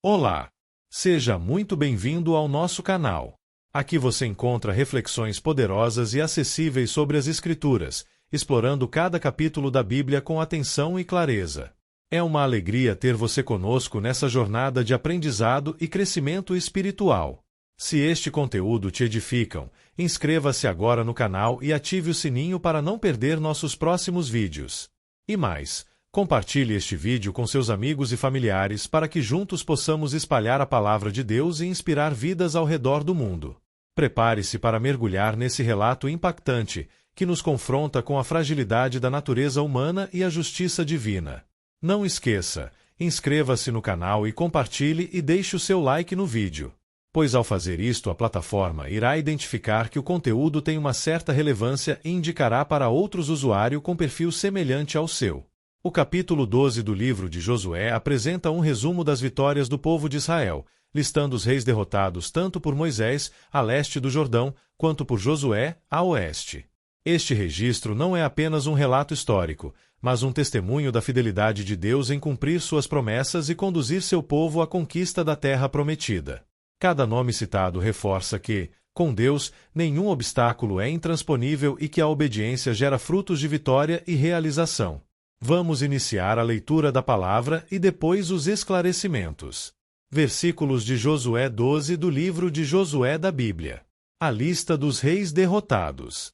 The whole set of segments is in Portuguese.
Olá! Seja muito bem-vindo ao nosso canal. Aqui você encontra reflexões poderosas e acessíveis sobre as Escrituras, explorando cada capítulo da Bíblia com atenção e clareza. É uma alegria ter você conosco nessa jornada de aprendizado e crescimento espiritual. Se este conteúdo te edificam, inscreva-se agora no canal e ative o sininho para não perder nossos próximos vídeos. E mais, compartilhe este vídeo com seus amigos e familiares para que juntos possamos espalhar a palavra de Deus e inspirar vidas ao redor do mundo. Prepare-se para mergulhar nesse relato impactante que nos confronta com a fragilidade da natureza humana e a justiça divina. Não esqueça, inscreva-se no canal e compartilhe e deixe o seu like no vídeo, pois ao fazer isto a plataforma irá identificar que o conteúdo tem uma certa relevância e indicará para outros usuários com perfil semelhante ao seu. O capítulo 12 do livro de Josué apresenta um resumo das vitórias do povo de Israel, listando os reis derrotados tanto por Moisés, a leste do Jordão, quanto por Josué, a oeste. Este registro não é apenas um relato histórico, mas um testemunho da fidelidade de Deus em cumprir suas promessas e conduzir seu povo à conquista da terra prometida. Cada nome citado reforça que, com Deus, nenhum obstáculo é intransponível e que a obediência gera frutos de vitória e realização. Vamos iniciar a leitura da palavra e depois os esclarecimentos. Versículos de Josué 12 do livro de Josué da Bíblia. A lista dos reis derrotados.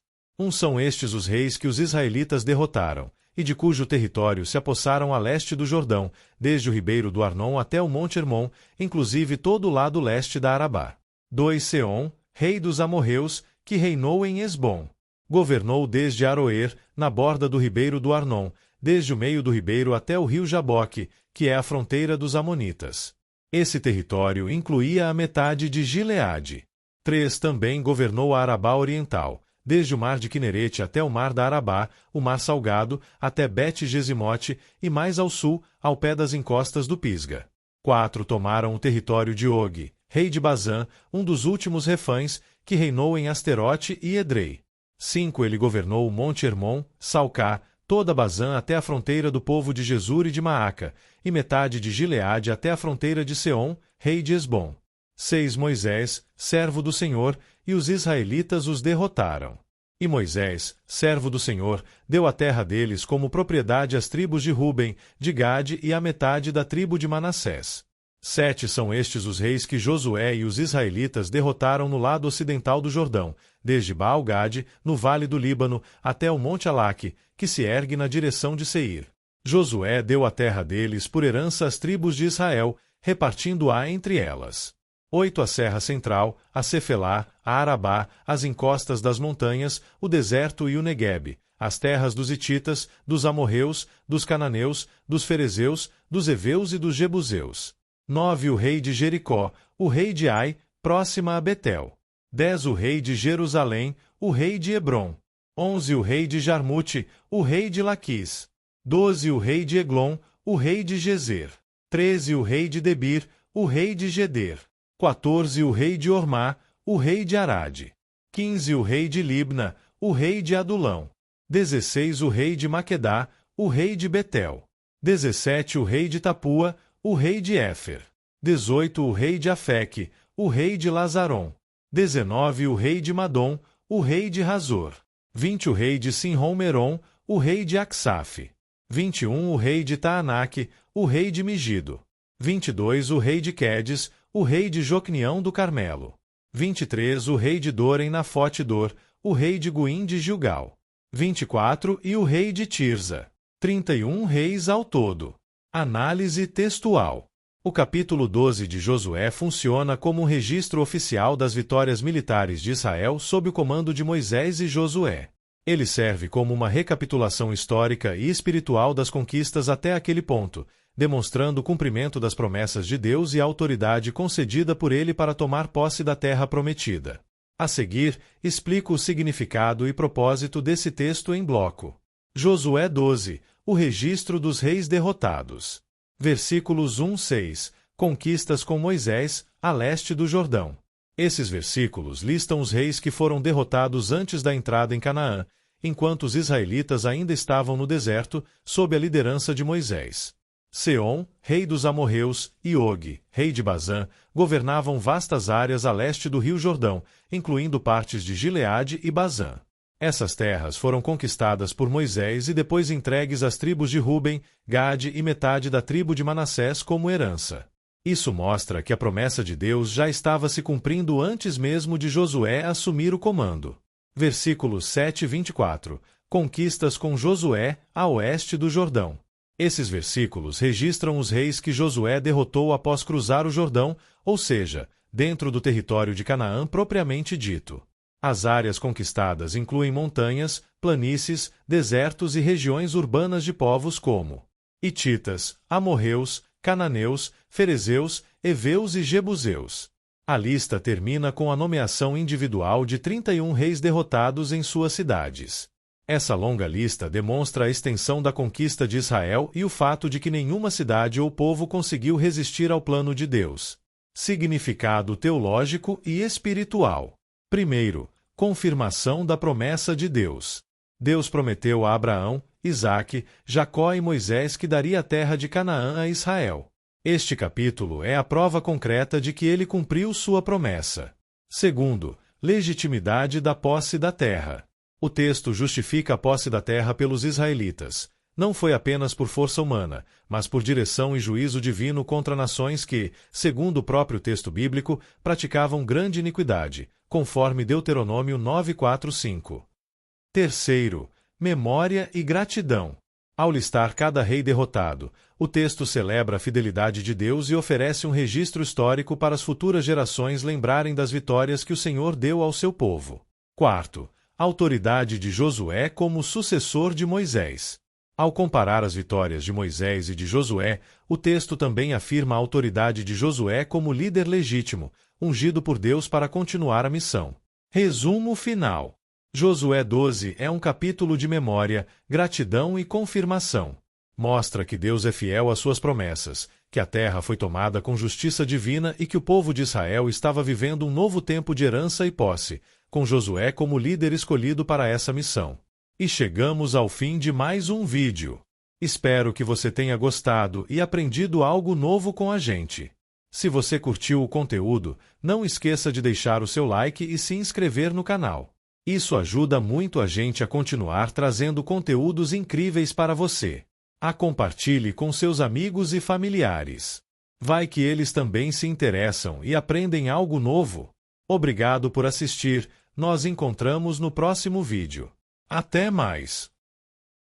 São estes os reis que os israelitas derrotaram, e de cujo território se apossaram a leste do Jordão, desde o ribeiro do Arnon até o Monte Hermon, inclusive todo o lado leste da Arabá. 2 Seom, rei dos amorreus, que reinou em Esbom. Governou desde Aroer, na borda do ribeiro do Arnon, desde o meio do ribeiro até o rio Jaboque, que é a fronteira dos amonitas. Esse território incluía a metade de Gileade. 3 Também governou a Arabá Oriental, desde o mar de Quinerete até o mar da Arabá, o mar Salgado, até Bet-Gesimote e mais ao sul, ao pé das encostas do Pisga. 4 Tomaram o território de Og, rei de Bazã, um dos últimos refães, que reinou em Asterote e Edrei. 5 Ele governou o Monte Hermon, Salcá, toda Bazã até a fronteira do povo de Gesur e de Maaca, e metade de Gileade até a fronteira de Seom, rei de Esbom. 6 Moisés, servo do Senhor, e os israelitas os derrotaram. E Moisés, servo do Senhor, deu a terra deles como propriedade às tribos de Ruben, de Gade e à metade da tribo de Manassés. 7 São estes os reis que Josué e os israelitas derrotaram no lado ocidental do Jordão, desde Baal-Gade, no vale do Líbano, até o Monte Alaque, que se ergue na direção de Seir. Josué deu a terra deles por herança às tribos de Israel, repartindo-a entre elas. 8 A Serra Central, a Cefelá, a Arabá, as encostas das montanhas, o deserto e o Neguebe, as terras dos hititas, dos amorreus, dos cananeus, dos ferezeus, dos heveus e dos jebuseus. 9 O rei de Jericó, o rei de Ai, próxima a Betel. 10 O rei de Jerusalém, o rei de Hebrom. 11 O rei de Jarmute, o rei de Laquis. 12 O rei de Eglon, o rei de Gezer. 13 O rei de Debir, o rei de Geder. 14 O rei de Ormá, o rei de Arade. 15 O rei de Libna, o rei de Adulão. 16 O rei de Maquedá, o rei de Betel. 17 O rei de Tapua, o rei de Éfer. 18 O rei de Afeque, o rei de Lazarom. 19 O rei de Madom, o rei de Razor. 20 O rei de Sinrom-Merom, o rei de Aksaf. 21 O rei de Taanaque, o rei de Megido. 22 O rei de Quedes, o rei de Jocneão do Carmelo. 23 O rei de Dor em Nafote-Dor, o rei de Guim de Gilgal. 24 E o rei de Tirza. 31 reis ao todo. Análise textual. O capítulo 12 de Josué funciona como um registro oficial das vitórias militares de Israel sob o comando de Moisés e Josué. Ele serve como uma recapitulação histórica e espiritual das conquistas até aquele ponto, demonstrando o cumprimento das promessas de Deus e a autoridade concedida por ele para tomar posse da terra prometida. A seguir, explico o significado e propósito desse texto em bloco. Josué 12, o registro dos reis derrotados. Versículos 1-6, conquistas com Moisés, a leste do Jordão. Esses versículos listam os reis que foram derrotados antes da entrada em Canaã, enquanto os israelitas ainda estavam no deserto, sob a liderança de Moisés. Seom, rei dos amorreus, e Og, rei de Bazã, governavam vastas áreas a leste do rio Jordão, incluindo partes de Gileade e Bazã. Essas terras foram conquistadas por Moisés e depois entregues às tribos de Ruben, Gade e metade da tribo de Manassés como herança. Isso mostra que a promessa de Deus já estava se cumprindo antes mesmo de Josué assumir o comando. Versículos 7 e 24. Conquistas com Josué, a oeste do Jordão. Esses versículos registram os reis que Josué derrotou após cruzar o Jordão, ou seja, dentro do território de Canaã propriamente dito. As áreas conquistadas incluem montanhas, planícies, desertos e regiões urbanas de povos como hititas, amorreus, cananeus, ferezeus, heveus e jebuseus. A lista termina com a nomeação individual de 31 reis derrotados em suas cidades. Essa longa lista demonstra a extensão da conquista de Israel e o fato de que nenhuma cidade ou povo conseguiu resistir ao plano de Deus. Significado teológico e espiritual. Primeiro, confirmação da promessa de Deus. Deus prometeu a Abraão, Isaque, Jacó e Moisés que daria a terra de Canaã a Israel. Este capítulo é a prova concreta de que ele cumpriu sua promessa. Segundo, legitimidade da posse da terra. O texto justifica a posse da terra pelos israelitas. Não foi apenas por força humana, mas por direção e juízo divino contra nações que, segundo o próprio texto bíblico, praticavam grande iniquidade, conforme Deuteronômio 9:4-5. Terceiro, memória e gratidão. Ao listar cada rei derrotado, o texto celebra a fidelidade de Deus e oferece um registro histórico para as futuras gerações lembrarem das vitórias que o Senhor deu ao seu povo. Quarto, autoridade de Josué como sucessor de Moisés. Ao comparar as vitórias de Moisés e de Josué, o texto também afirma a autoridade de Josué como líder legítimo, ungido por Deus para continuar a missão. Resumo final. Josué 12 é um capítulo de memória, gratidão e confirmação. Mostra que Deus é fiel às suas promessas, que a terra foi tomada com justiça divina e que o povo de Israel estava vivendo um novo tempo de herança e posse, com Josué como líder escolhido para essa missão. E chegamos ao fim de mais um vídeo. Espero que você tenha gostado e aprendido algo novo com a gente. Se você curtiu o conteúdo, não esqueça de deixar o seu like e se inscrever no canal. Isso ajuda muito a gente a continuar trazendo conteúdos incríveis para você. Compartilhe com seus amigos e familiares. Vai que eles também se interessam e aprendem algo novo. Obrigado por assistir. Nos encontramos no próximo vídeo. Até mais!